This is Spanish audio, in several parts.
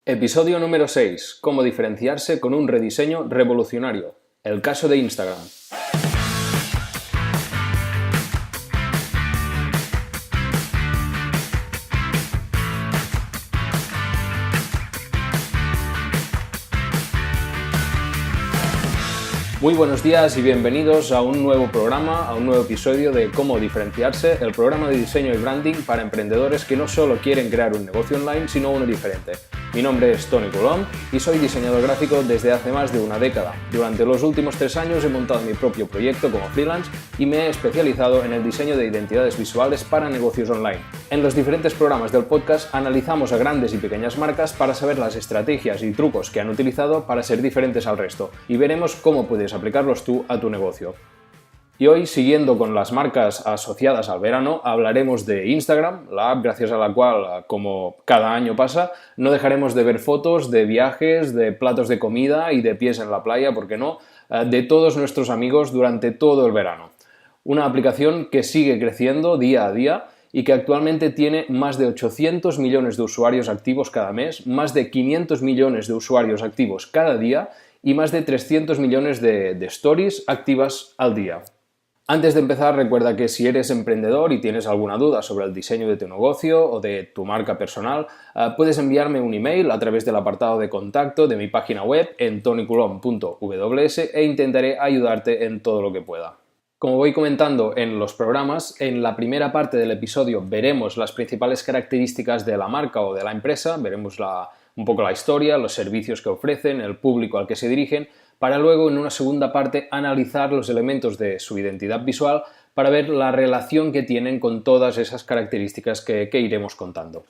Episodio número 6. Cómo diferenciarse con un rediseño revolucionario. El caso de Instagram. Muy buenos días y bienvenidos a un nuevo programa, a un nuevo episodio de Cómo diferenciarse, el programa de diseño y branding para emprendedores que no solo quieren crear un negocio online, sino uno diferente. Mi nombre es Toni Colom y soy diseñador gráfico desde hace más de una década. Durante los últimos 3 años he montado mi propio proyecto como freelance y me he especializado en el diseño de identidades visuales para negocios online. En los diferentes programas del podcast analizamos a grandes y pequeñas marcas para saber las estrategias y trucos que han utilizado para ser diferentes al resto y veremos cómo puedes aplicarlos tú a tu negocio. Y hoy, siguiendo con las marcas asociadas al verano, hablaremos de Instagram, la app gracias a la cual, como cada año pasa, no dejaremos de ver fotos de viajes, de platos de comida y de pies en la playa, ¿por qué no?, de todos nuestros amigos durante todo el verano. Una aplicación que sigue creciendo día a día y que actualmente tiene más de 800 millones de usuarios activos cada mes, más de 500 millones de usuarios activos cada día y más de 300 millones de stories activas al día. Antes de empezar, recuerda que si eres emprendedor y tienes alguna duda sobre el diseño de tu negocio o de tu marca personal, puedes enviarme un email a través del apartado de contacto de mi página web en tonicolom.ws e intentaré ayudarte en todo lo que pueda. Como voy comentando en los programas, en la primera parte del episodio veremos las principales características de la marca o de la empresa, veremos un poco la historia, los servicios que ofrecen, el público al que se dirigen, para luego en una segunda parte analizar los elementos de su identidad visual para ver la relación que tienen con todas esas características que iremos contando.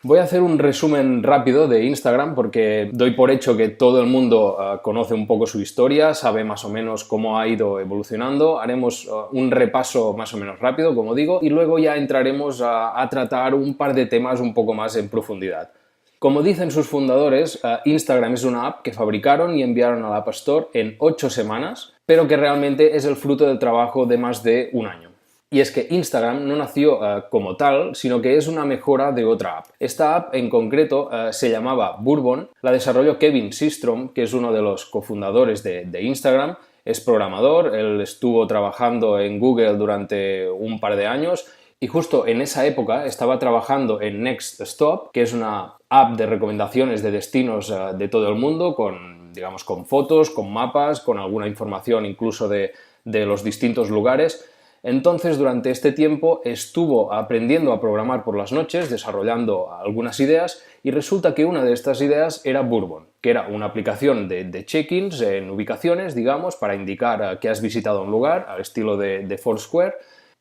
Voy a hacer un resumen rápido de Instagram porque doy por hecho que todo el mundo conoce un poco su historia, sabe más o menos cómo ha ido evolucionando. Haremos un repaso más o menos rápido, como digo, y luego ya entraremos a tratar un par de temas un poco más en profundidad. Como dicen sus fundadores, Instagram es una app que fabricaron y enviaron a la App Store en 8 semanas, pero que realmente es el fruto del trabajo de más de un año. Y es que Instagram no nació como tal, sino que es una mejora de otra app. Esta app en concreto se llamaba Bourbon, la desarrolló Kevin Systrom, que es uno de los cofundadores de Instagram, es programador, él estuvo trabajando en Google durante un par de años y justo en esa época estaba trabajando en Next Stop, que es una app de recomendaciones de destinos de todo el mundo, con fotos, con mapas, con alguna información incluso de los distintos lugares. Entonces, durante este tiempo estuvo aprendiendo a programar por las noches, desarrollando algunas ideas, y resulta que una de estas ideas era Bourbon, que era una aplicación de check-ins en ubicaciones, para indicar que has visitado un lugar, al estilo de Foursquare,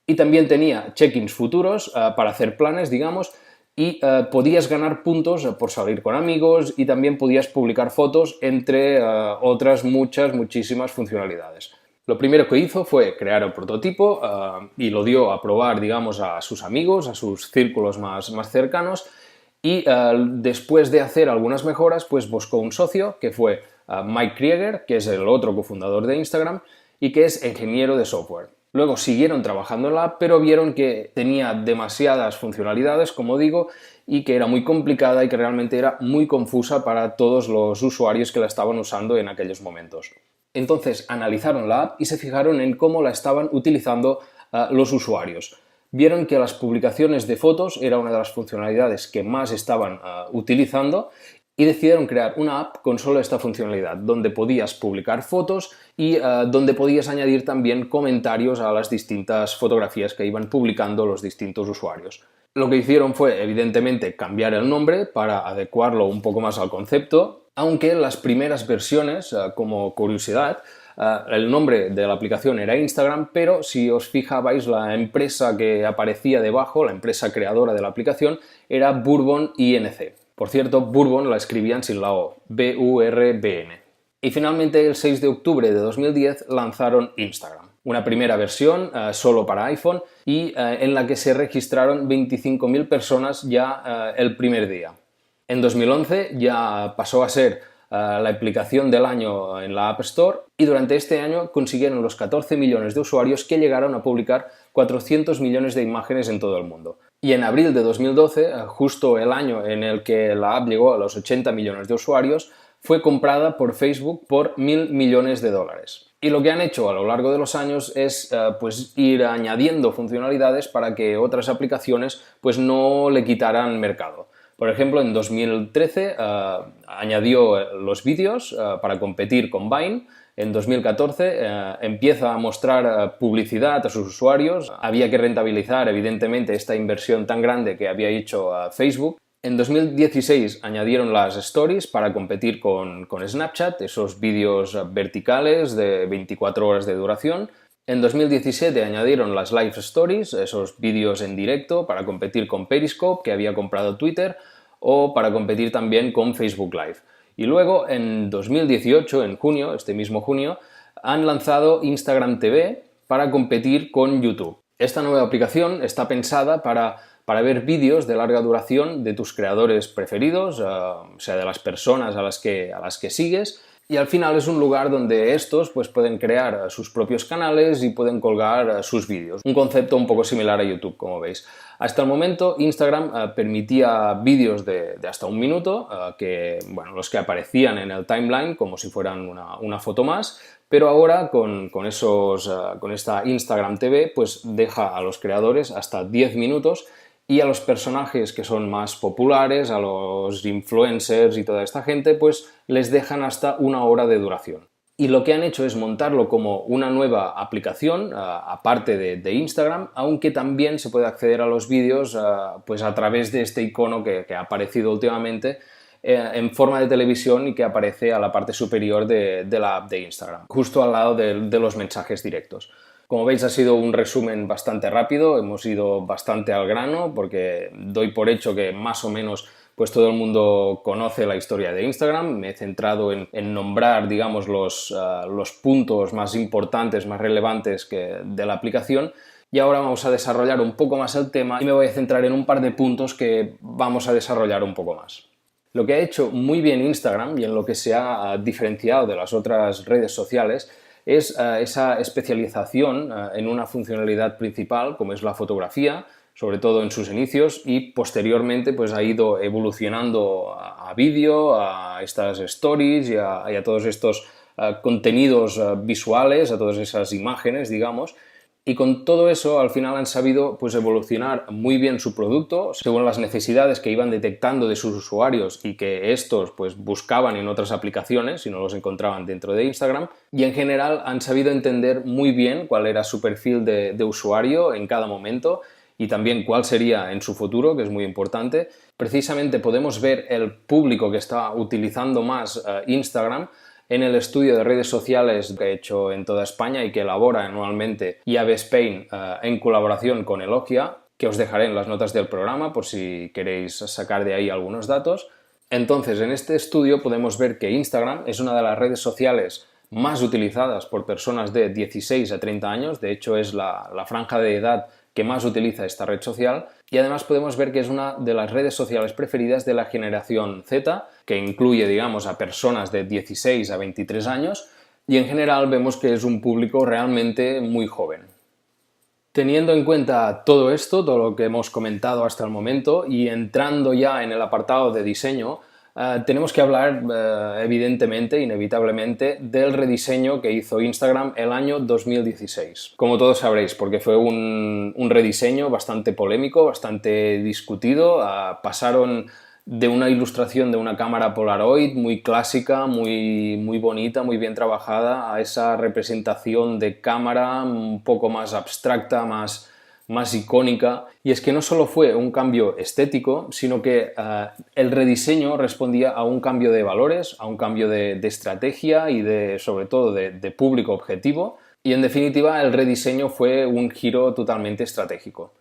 y también tenía check-ins futuros para hacer planes, y podías ganar puntos por salir con amigos y también podías publicar fotos, entre otras muchísimas funcionalidades. Lo primero que hizo fue crear el prototipo y lo dio a probar, a sus amigos, a sus círculos más cercanos y después de hacer algunas mejoras, pues buscó un socio que fue Mike Krieger, que es el otro cofundador de Instagram y que es ingeniero de software. Luego siguieron trabajando en la app, pero vieron que tenía demasiadas funcionalidades, como digo, y que era muy complicada y que realmente era muy confusa para todos los usuarios que la estaban usando en aquellos momentos. Entonces analizaron la app y se fijaron en cómo la estaban utilizando los usuarios. Vieron que las publicaciones de fotos era una de las funcionalidades que más estaban utilizando y decidieron crear una app con solo esta funcionalidad, donde podías publicar fotos y donde podías añadir también comentarios a las distintas fotografías que iban publicando los distintos usuarios. Lo que hicieron fue, evidentemente, cambiar el nombre para adecuarlo un poco más al concepto, aunque las primeras versiones, como curiosidad, el nombre de la aplicación era Instagram, pero si os fijabais, la empresa que aparecía debajo, la empresa creadora de la aplicación, era Bourbon Inc. Por cierto, Bourbon la escribían sin la O, B-U-R-B-N. Y finalmente, el 6 de octubre de 2010, lanzaron Instagram. Una primera versión solo para iPhone y en la que se registraron 25.000 personas ya el primer día. En 2011 ya pasó a ser la aplicación del año en la App Store y durante este año consiguieron los 14 millones de usuarios que llegaron a publicar 400 millones de imágenes en todo el mundo. Y en abril de 2012, justo el año en el que la app llegó a los 80 millones de usuarios, fue comprada por Facebook por $1.000 millones. Y lo que han hecho a lo largo de los años es pues ir añadiendo funcionalidades para que otras aplicaciones pues no le quitaran mercado. Por ejemplo, en 2013 añadió los vídeos para competir con Vine. En 2014 empieza a mostrar publicidad a sus usuarios. Había que rentabilizar, evidentemente, esta inversión tan grande que había hecho Facebook. En 2016 añadieron las Stories para competir con Snapchat, esos vídeos verticales de 24 horas de duración. En 2017 añadieron las Live Stories, esos vídeos en directo para competir con Periscope, que había comprado Twitter, o para competir también con Facebook Live. Y luego, en 2018, en junio, este mismo junio, han lanzado Instagram TV para competir con YouTube. Esta nueva aplicación está pensada para ver vídeos de larga duración de tus creadores preferidos, o sea, de las personas a las que sigues, y al final es un lugar donde estos pues, pueden crear sus propios canales y pueden colgar sus vídeos. Un concepto un poco similar a YouTube, como veis. Hasta el momento Instagram permitía vídeos de hasta 1 minuto, los que aparecían en el timeline como si fueran una foto más, pero ahora con esta Instagram TV pues deja a los creadores hasta 10 minutos y a los personajes que son más populares, a los influencers y toda esta gente, pues les dejan hasta 1 hora de duración. Y lo que han hecho es montarlo como una nueva aplicación, aparte de Instagram, aunque también se puede acceder a los vídeos pues a través de este icono que ha aparecido últimamente en forma de televisión y que aparece a la parte superior de la app de Instagram, justo al lado de los mensajes directos. Como veis, ha sido un resumen bastante rápido, hemos ido bastante al grano porque doy por hecho que más o menos pues todo el mundo conoce la historia de Instagram. Me he centrado en nombrar, digamos, los puntos más importantes, más relevantes de la aplicación, y ahora vamos a desarrollar un poco más el tema y me voy a centrar en un par de puntos que vamos a desarrollar un poco más. Lo que ha hecho muy bien Instagram y en lo que se ha diferenciado de las otras redes sociales es esa especialización en una funcionalidad principal como es la fotografía, sobre todo en sus inicios, y posteriormente pues ha ido evolucionando a vídeo, a estas stories y a todos estos contenidos visuales, a todas esas imágenes, digamos. Y con todo eso al final han sabido pues evolucionar muy bien su producto según las necesidades que iban detectando de sus usuarios y que estos pues buscaban en otras aplicaciones y no los encontraban dentro de Instagram, y en general han sabido entender muy bien cuál era su perfil de usuario en cada momento y también cuál sería en su futuro, que es muy importante. Precisamente podemos ver el público que está utilizando más Instagram en el estudio de redes sociales que he hecho en toda España y que elabora anualmente IAB Spain en colaboración con Elogia, que os dejaré en las notas del programa por si queréis sacar de ahí algunos datos. Entonces, en este estudio podemos ver que Instagram es una de las redes sociales más utilizadas por personas de 16 a 30 años, de hecho es la franja de edad que más utiliza esta red social, y además podemos ver que es una de las redes sociales preferidas de la generación Z, que incluye, digamos, a personas de 16 a 23 años, y en general vemos que es un público realmente muy joven. Teniendo en cuenta todo esto, todo lo que hemos comentado hasta el momento, y entrando ya en el apartado de diseño, tenemos que hablar, evidentemente, inevitablemente, del rediseño que hizo Instagram el año 2016. Como todos sabréis, porque fue un rediseño bastante polémico, bastante discutido. Pasaron de una ilustración de una cámara Polaroid muy clásica, muy bonita, muy bien trabajada, a esa representación de cámara un poco más abstracta, más icónica. Y es que no solo fue un cambio estético, sino que el rediseño respondía a un cambio de valores, a un cambio de estrategia y sobre todo de público objetivo, y en definitiva el rediseño fue un giro totalmente estratégico.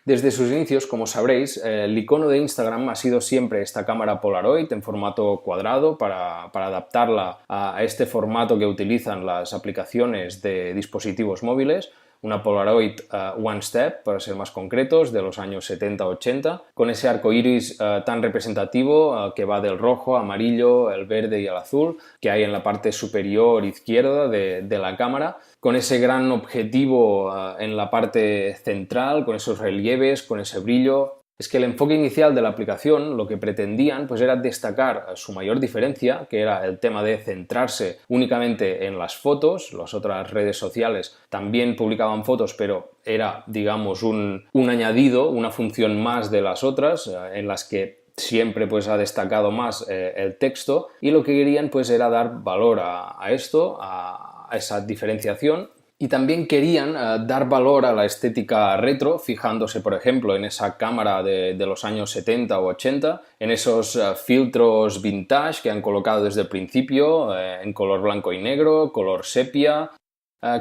Desde sus inicios, como sabréis, el icono de Instagram ha sido siempre esta cámara Polaroid en formato cuadrado para adaptarla a este formato que utilizan las aplicaciones de dispositivos móviles. una Polaroid One Step, para ser más concretos, de los años 70-80, con ese arco iris tan representativo que va del rojo, amarillo, el verde y el azul que hay en la parte superior izquierda de la cámara, con ese gran objetivo en la parte central, con esos relieves, con ese brillo. Es que el enfoque inicial de la aplicación lo que pretendían pues era destacar su mayor diferencia, que era el tema de centrarse únicamente en las fotos. Las otras redes sociales también publicaban fotos, pero era, digamos, un añadido, una función más de las otras, en las que siempre pues ha destacado más el texto, y lo que querían pues era dar valor a esto, a esa diferenciación. Y también querían dar valor a la estética retro, fijándose, por ejemplo, en esa cámara de los años 70 o 80, en esos filtros vintage que han colocado desde el principio, en color blanco y negro, color sepia.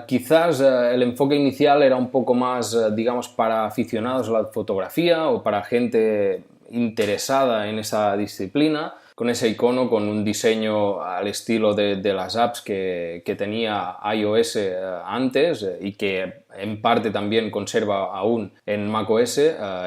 Quizás el enfoque inicial era un poco más, digamos, para aficionados a la fotografía o para gente interesada en esa disciplina, con ese icono, con un diseño al estilo de las apps que tenía iOS antes y que en parte también conserva aún en macOS,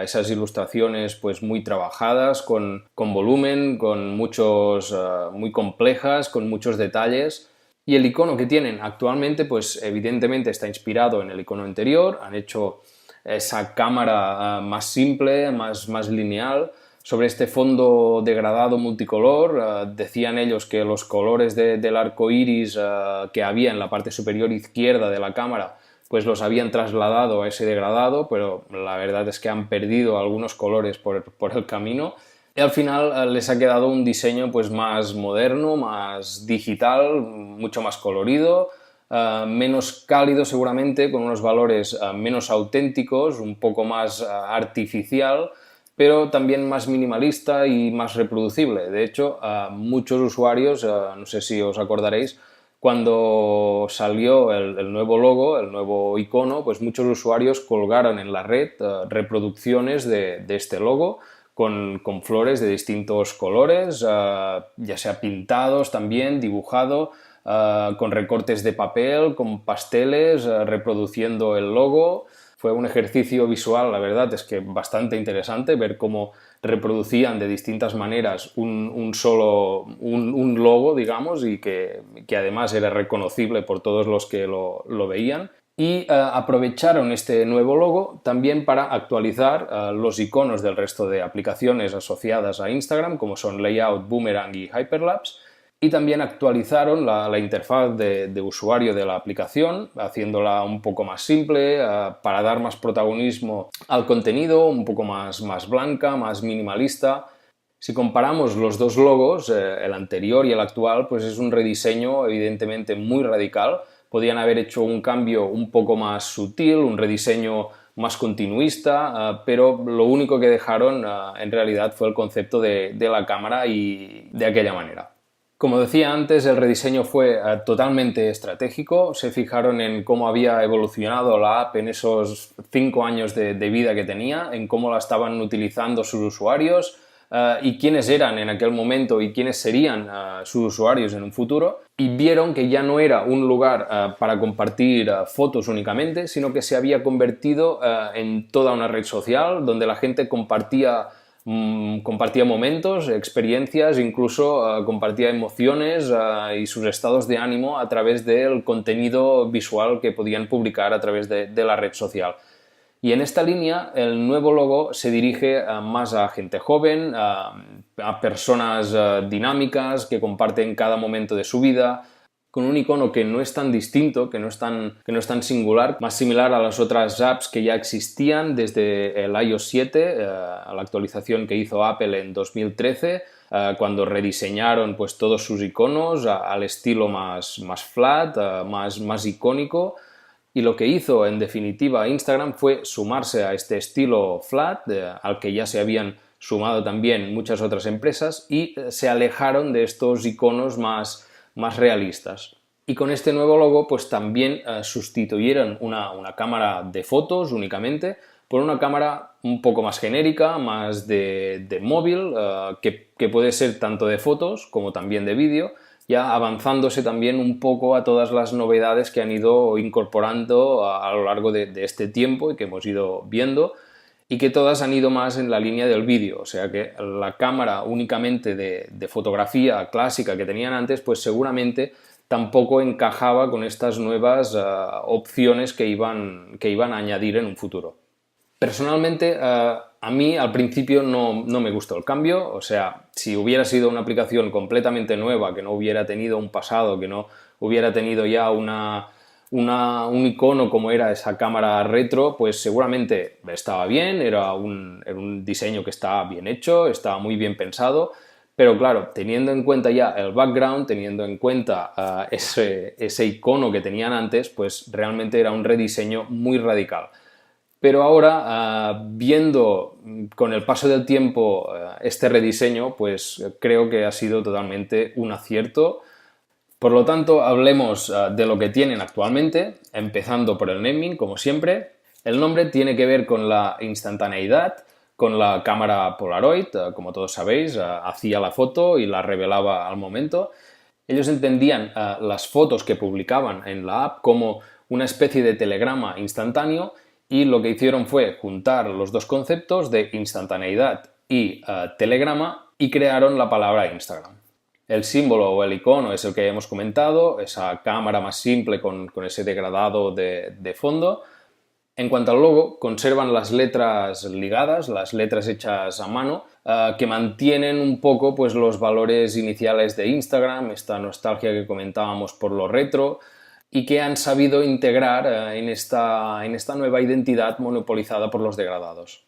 esas ilustraciones pues muy trabajadas, con volumen, con muy complejas, con muchos detalles. Y el icono que tienen actualmente pues evidentemente está inspirado en el icono anterior, han hecho esa cámara más simple, más lineal, sobre este fondo degradado multicolor. Decían ellos que los colores del arco iris que había en la parte superior izquierda de la cámara pues los habían trasladado a ese degradado, pero la verdad es que han perdido algunos colores por el camino. Y al final les ha quedado un diseño pues más moderno, más digital, mucho más colorido, menos cálido seguramente, con unos valores menos auténticos, un poco más artificial, pero también más minimalista y más reproducible. De hecho, muchos usuarios, no sé si os acordaréis, cuando salió el nuevo logo, el nuevo icono, pues muchos usuarios colgaron en la red reproducciones de este logo con flores de distintos colores, ya sea pintados también, dibujado, con recortes de papel, con pasteles, reproduciendo el logo. Fue un ejercicio visual, la verdad es que bastante interesante ver cómo reproducían de distintas maneras un logo, digamos, y que además era reconocible por todos los que lo veían. Y aprovecharon este nuevo logo también para actualizar los iconos del resto de aplicaciones asociadas a Instagram, como son Layout, Boomerang y Hyperlapse. Y también actualizaron la interfaz de usuario de la aplicación, haciéndola un poco más simple, para dar más protagonismo al contenido, un poco más blanca, más minimalista. Si comparamos los dos logos, el anterior y el actual, pues es un rediseño evidentemente muy radical. Podían haber hecho un cambio un poco más sutil, un rediseño más continuista, pero lo único que dejaron en realidad fue el concepto de la cámara y de aquella manera. Como decía antes, el rediseño fue totalmente estratégico. Se fijaron en cómo había evolucionado la app en esos 5 años de vida que tenía, en cómo la estaban utilizando sus usuarios y quiénes eran en aquel momento y quiénes serían sus usuarios en un futuro. Y vieron que ya no era un lugar para compartir fotos únicamente, sino que se había convertido en toda una red social donde la gente compartía momentos, experiencias, incluso compartía emociones y sus estados de ánimo a través del contenido visual que podían publicar a través de la red social. Y en esta línea el nuevo logo se dirige más a gente joven, a personas dinámicas que comparten cada momento de su vida, con un icono que no es tan distinto, que no es tan singular, más similar a las otras apps que ya existían desde el iOS 7, a la actualización que hizo Apple en 2013, cuando rediseñaron pues todos sus iconos al estilo más flat, más icónico. Y lo que hizo en definitiva Instagram fue sumarse a este estilo flat, al que ya se habían sumado también muchas otras empresas, y se alejaron de estos iconos más realistas. Y con este nuevo logo pues también sustituyeron una cámara de fotos únicamente por una cámara un poco más genérica, más de móvil, que puede ser tanto de fotos como también de vídeo, ya avanzándose también un poco a todas las novedades que han ido incorporando a lo largo de este tiempo y que hemos ido viendo, y que todas han ido más en la línea del vídeo, o sea que la cámara únicamente de fotografía clásica que tenían antes, pues seguramente tampoco encajaba con estas nuevas opciones que iban a añadir en un futuro. Personalmente, a mí al principio no me gustó el cambio, o sea, si hubiera sido una aplicación completamente nueva, que no hubiera tenido un pasado, que no hubiera tenido ya un icono como era esa cámara retro, pues seguramente estaba bien, era un diseño que estaba bien hecho, estaba muy bien pensado, pero claro, teniendo en cuenta ya el background, teniendo en cuenta ese icono que tenían antes, pues realmente era un rediseño muy radical. Pero ahora, viendo con el paso del tiempo este rediseño, pues creo que ha sido totalmente un acierto. Por lo tanto, hablemos de lo que tienen actualmente, empezando por el naming, como siempre. El nombre tiene que ver con la instantaneidad, con la cámara Polaroid, como todos sabéis, hacía la foto y la revelaba al momento. Ellos entendían las fotos que publicaban en la app como una especie de telegrama instantáneo, y lo que hicieron fue juntar los dos conceptos de instantaneidad y telegrama y crearon la palabra Instagram. El símbolo o el icono es el que hemos comentado, esa cámara más simple con ese degradado de fondo. En cuanto al logo, conservan las letras ligadas, las letras hechas a mano, que mantienen un poco pues, los valores iniciales de Instagram, esta nostalgia que comentábamos por lo retro, y que han sabido integrar en esta nueva identidad monopolizada por los degradados.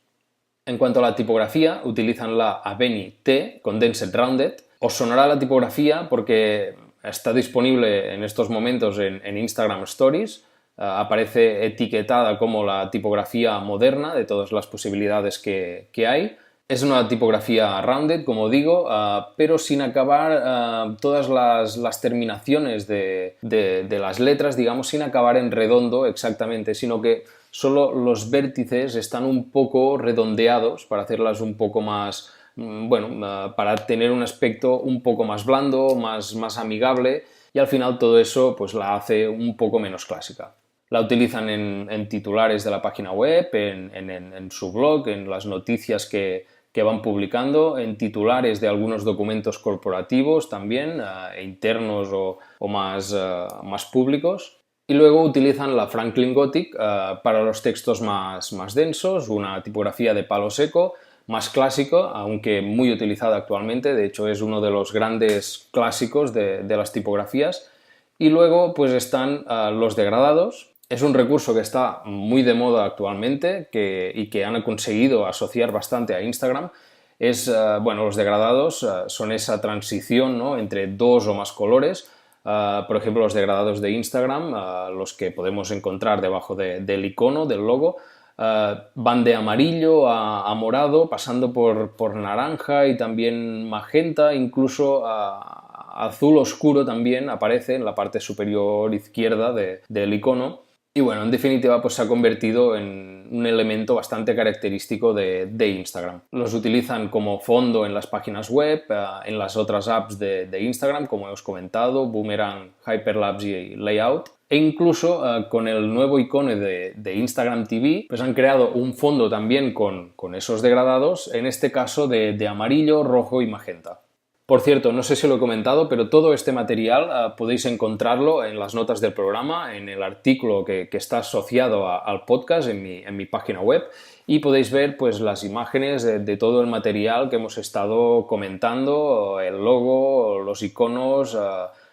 En cuanto a la tipografía, utilizan la Aveni T Condensed Rounded. Os sonará la tipografía porque está disponible en estos momentos en Instagram Stories. Aparece etiquetada como la tipografía moderna de todas las posibilidades que hay. Es una tipografía rounded, como digo, pero sin acabar todas las terminaciones de las letras, digamos, sin acabar en redondo exactamente, sino que solo los vértices están un poco redondeados para hacerlas un poco más, para tener un aspecto un poco más blando, más amigable, y al final todo eso pues la hace un poco menos clásica. La utilizan en titulares de la página web, en su blog, en las noticias que van publicando, en titulares de algunos documentos corporativos también, internos o más públicos. Y luego utilizan la Franklin Gothic para los textos más densos, una tipografía de palo seco, más clásico, aunque muy utilizada actualmente. De hecho, es uno de los grandes clásicos de las tipografías. Y luego pues están los degradados. Es un recurso que está muy de moda actualmente y que han conseguido asociar bastante a Instagram. Los degradados son esa transición, ¿no?, entre dos o más colores. Por ejemplo, los degradados de Instagram, los que podemos encontrar debajo del icono, del logo, van de amarillo a morado, pasando por naranja y también magenta, incluso azul oscuro también aparece en la parte superior izquierda del icono. Y bueno, en definitiva, pues se ha convertido en un elemento bastante característico de Instagram. Los utilizan como fondo en las páginas web, en las otras apps de Instagram, como hemos comentado, Boomerang, Hyperlapse y Layout. E incluso con el nuevo icono de Instagram TV, pues han creado un fondo también con esos degradados, en este caso de amarillo, rojo y magenta. Por cierto, no sé si lo he comentado, pero todo este material podéis encontrarlo en las notas del programa, en el artículo que está asociado al podcast en mi página web, y podéis ver pues, las imágenes de todo el material que hemos estado comentando, el logo, los iconos,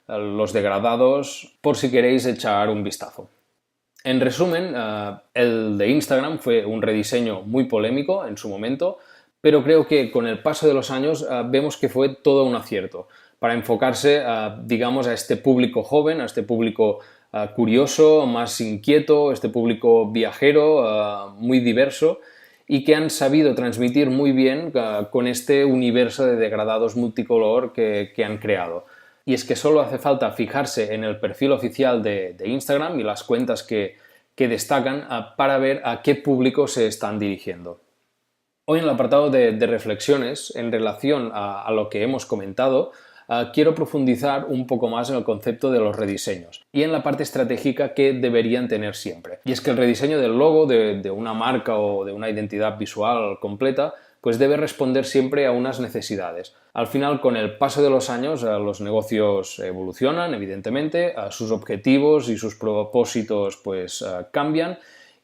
los degradados, por si queréis echar un vistazo. En resumen, el de Instagram fue un rediseño muy polémico en su momento, pero creo que con el paso de los años vemos que fue todo un acierto para enfocarse, digamos, a este público joven, a este público curioso, más inquieto, este público viajero, muy diverso, y que han sabido transmitir muy bien con este universo de degradados multicolor que han creado. Y es que solo hace falta fijarse en el perfil oficial de Instagram y las cuentas que destacan para ver a qué público se están dirigiendo. Hoy en el apartado de reflexiones en relación a lo que hemos comentado, quiero profundizar un poco más en el concepto de los rediseños y en la parte estratégica que deberían tener siempre. Y es que el rediseño del logo de una marca o de una identidad visual completa pues debe responder siempre a unas necesidades. Al final, con el paso de los años, los negocios evolucionan, evidentemente, sus objetivos y sus propósitos pues cambian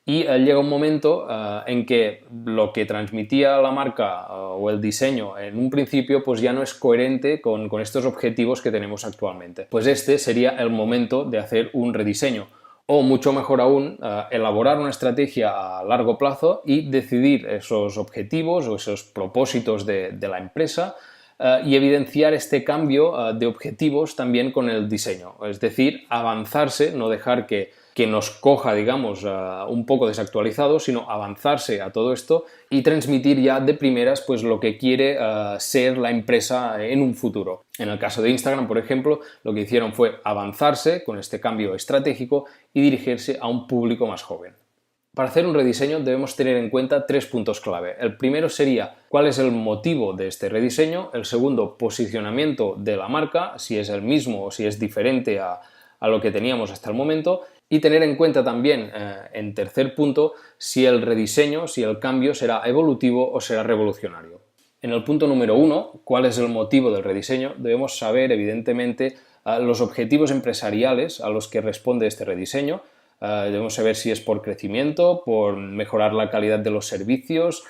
y llega un momento en que lo que transmitía la marca o el diseño en un principio pues ya no es coherente con estos objetivos que tenemos actualmente. Pues este sería el momento de hacer un rediseño. O mucho mejor aún, elaborar una estrategia a largo plazo y decidir esos objetivos o esos propósitos de la empresa y evidenciar este cambio de objetivos también con el diseño. Es decir, avanzarse, no dejar que nos coja, digamos, un poco desactualizado, sino avanzarse a todo esto y transmitir ya de primeras pues lo que quiere ser la empresa en un futuro. En el caso de Instagram, por ejemplo, lo que hicieron fue avanzarse con este cambio estratégico y dirigirse a un público más joven. Para hacer un rediseño debemos tener en cuenta 3 puntos clave. El primero sería cuál es el motivo de este rediseño, el segundo, posicionamiento de la marca, si es el mismo o si es diferente a lo que teníamos hasta el momento, y tener en cuenta también, en tercer punto, si el rediseño, si el cambio será evolutivo o será revolucionario. En el punto número 1, cuál es el motivo del rediseño, debemos saber, evidentemente, los objetivos empresariales a los que responde este rediseño. Debemos saber si es por crecimiento, por mejorar la calidad de los servicios,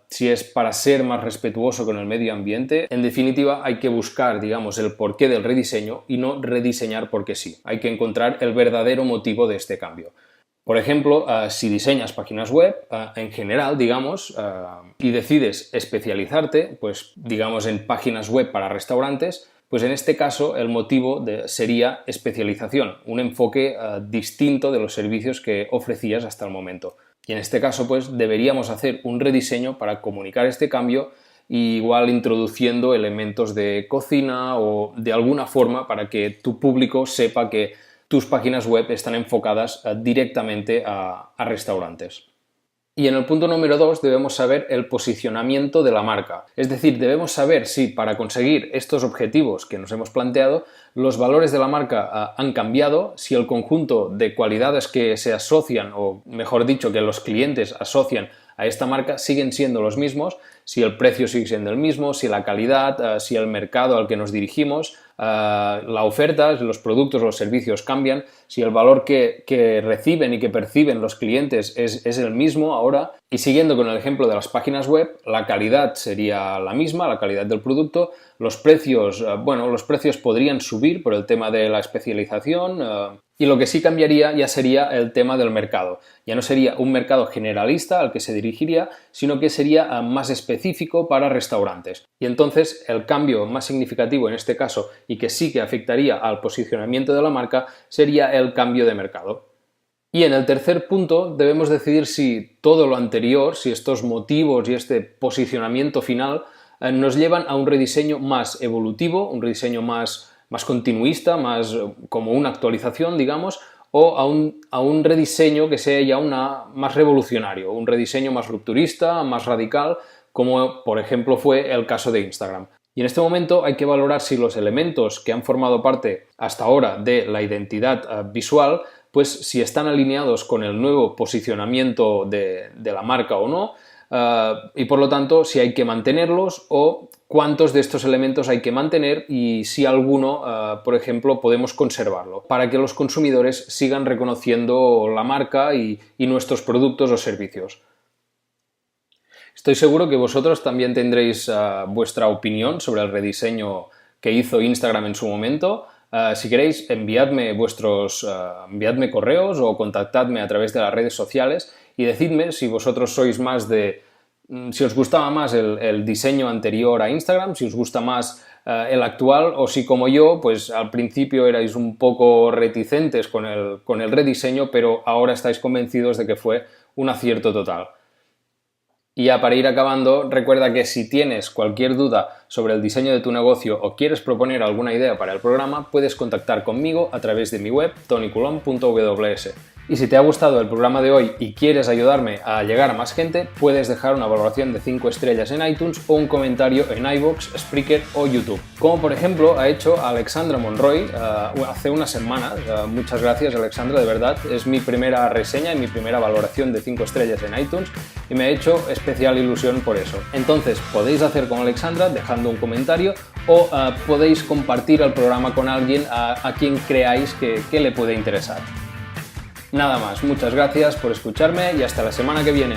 si es para ser más respetuoso con el medio ambiente. En definitiva, hay que buscar, digamos, el porqué del rediseño y no rediseñar porque sí. Hay que encontrar el verdadero motivo de este cambio. Por ejemplo, si diseñas páginas web, en general, digamos, y decides especializarte, pues, digamos, en páginas web para restaurantes, pues en este caso el motivo sería especialización, un enfoque distinto de los servicios que ofrecías hasta el momento. Y en este caso, pues deberíamos hacer un rediseño para comunicar este cambio, igual introduciendo elementos de cocina o de alguna forma para que tu público sepa que tus páginas web están enfocadas directamente a restaurantes. Y en el punto número 2 debemos saber el posicionamiento de la marca. Es decir, debemos saber si para conseguir estos objetivos que nos hemos planteado, los valores de la marca han cambiado, si el conjunto de cualidades que se asocian, o mejor dicho, que los clientes asocian a esta marca siguen siendo los mismos, si el precio sigue siendo el mismo, si la calidad, si el mercado al que nos dirigimos, la oferta, los productos o los servicios cambian, si el valor que reciben y que perciben los clientes es el mismo ahora. Y siguiendo con el ejemplo de las páginas web, la calidad sería la misma, la calidad del producto, los precios, los precios podrían subir por el tema de la especialización, y lo que sí cambiaría ya sería el tema del mercado. Ya no sería un mercado generalista al que se dirigiría, sino que sería más específico para restaurantes. Y entonces el cambio más significativo en este caso y que sí que afectaría al posicionamiento de la marca sería el cambio de mercado. Y en el tercer punto debemos decidir si todo lo anterior, si estos motivos y este posicionamiento final nos llevan a un rediseño más evolutivo, un rediseño más continuista, más como una actualización, digamos, o a un rediseño que sea ya más revolucionario, un rediseño más rupturista, más radical, como por ejemplo fue el caso de Instagram. Y en este momento hay que valorar si los elementos que han formado parte hasta ahora de la identidad visual, pues si están alineados con el nuevo posicionamiento de la marca o no, y por lo tanto si hay que mantenerlos o cuántos de estos elementos hay que mantener y si alguno, por ejemplo, podemos conservarlo para que los consumidores sigan reconociendo la marca y nuestros productos o servicios. Estoy seguro que vosotros también tendréis vuestra opinión sobre el rediseño que hizo Instagram en su momento. Si queréis, enviadme correos o contactadme a través de las redes sociales y decidme si vosotros sois más si os gustaba más el diseño anterior a Instagram, si os gusta más el actual o si como yo, pues al principio erais un poco reticentes con el rediseño, pero ahora estáis convencidos de que fue un acierto total. Y ya para ir acabando, recuerda que si tienes cualquier duda sobre el diseño de tu negocio o quieres proponer alguna idea para el programa, puedes contactar conmigo a través de mi web tonycoulomb.ws. Y si te ha gustado el programa de hoy y quieres ayudarme a llegar a más gente, puedes dejar una valoración de 5 estrellas en iTunes o un comentario en iVoox, Spreaker o YouTube. Como por ejemplo ha hecho Alexandra Monroy hace unas semanas. Muchas gracias, Alexandra, de verdad. Es mi primera reseña y mi primera valoración de 5 estrellas en iTunes y me ha hecho especial ilusión por eso. Entonces podéis hacer como Alexandra dejando un comentario o podéis compartir el programa con alguien a quien creáis que le puede interesar. Nada más, muchas gracias por escucharme y hasta la semana que viene.